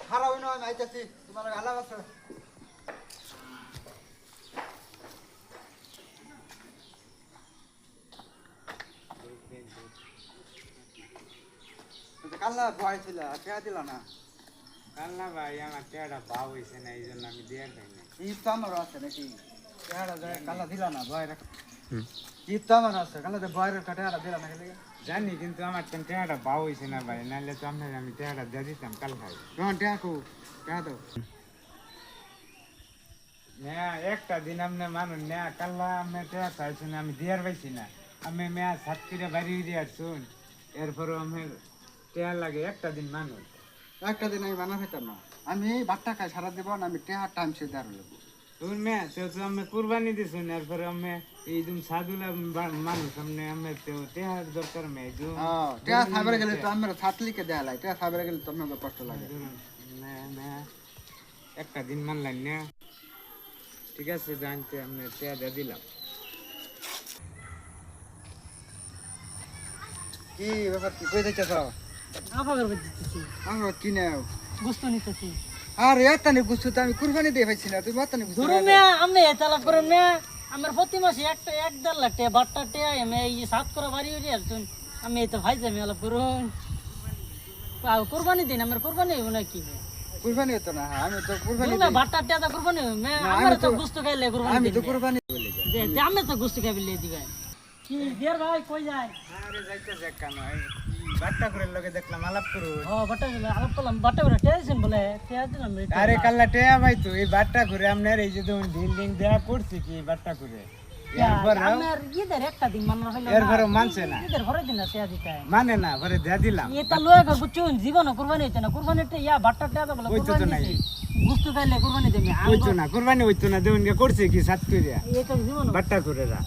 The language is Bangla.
খারাপ হই না আমি আইতাছি তোমার গালা আছে কাল্লা ভয় ছিল কে দিলা না কাল্লা ভাই আমার টেয়াটা পাও হয়েছে না এই জন্য আমি দিয়ে দেয় না ঈদ তো আমার আছে নাকি টেহারা যায় কাল্লা দিলা না ভয় রাখ ঈদ তো আমার আছে কাল্লা ভয়ের কাটেহারা দিলা না খেলে জানি কিন্তু আমার টেয়াটা পাও হয়েছে না ভাই নাহলে তো আপনার আমি টেয়াটা দিয়ে দিতাম কাল ভাই তোমার টেহা কো টেহা দাও মেয়া একটা দিন আপনি মানুষ নেয়া কাল্লা আমি টেয়া চাইছি না আমি দিয়ার পাইছি না আমি মেয়া সাত করে বাড়ি দিয়ে আসুন এরপরও আমি টেয়া লাগে একটা দিন মানুষ একটা দিন আমি বানা খেতাম না আমি বাট্টা খাই সারা দেবো না আমি টেহার টাইম সে দাঁড়ো লাগবো তুমি মেয়া তো আমি কুরবানি দিছুন এরপরে আমি এই তুমি সাধুলা মানুষ সামনে আমি তো টেহার দরকার মেয়ে টেহা সাবরে গেলে তো আমার ছাতলিকে দেয়া লাগে টেহা সাবরে গেলে তো আমার কষ্ট লাগে একটা দিন মানলেন না ঠিক আছে জানতে আমি টেয়া দিয়ে দিলাম কি ব্যাপার কি কই যাইতেছ আবার দিতেছি আমার কি নাও গুস্ত নিতেছি আর এটা নি গুছু তো আমি কুরবানি দিয়ে পাইছি না তুই মাতা নি গুছু ধরুন না আমি চালাক করেন না আমার প্রতি মাসে একটা 1.5 লাখ টাকা বাট্টা টাকা আমি এই সাত করে বাড়ি হয়ে আসুন আমি তো ভাই যামি আলাপ করুন কোরবানি দিন আমার কোরবানি হইব না কি কুরবানি হতো না আমি তো কুরবানি না বাট্টা টাকা কোরবানি হইব আমার তো গুস্ত খাইলে কোরবানি আমি তো দিন কুরবানি বলে যে আমি তো গুস্ত খাইলে দিবেন কি দেয়ার ভাই কই যায় আরে যাইতে যাক কেন বাট্টা করে লোকে দেখলাম আলাপ করু ও বাট্টা আলাপ করলাম বাট্টা করে টেনশন বলে টেয়া দিলাম আরে কাল্লা টেয়া ভাই তো এই বাট্টা করে আপনার এই যে তুমি বিল্ডিং দেয়া করছি কি বাট্টা করে আমার ঈদের একটা দিন মানা হইলো এরপরে মানছে না ঈদের পরের দিন না টেয়া দিতে মানে না পরে দেয়া দিলাম এটা লয়ে গো বুঝুন জীবন কুরবানি হইছে না কুরবানিটা ইয়া বাট্টা টেয়া বলে হইতো তো নাই। গুস্ত খাইলে কুরবানি দেবে হইতো না কুরবানি হইতো না দেউন করছে কি সাত করিয়া এটা জীবন বাট্টা করে রা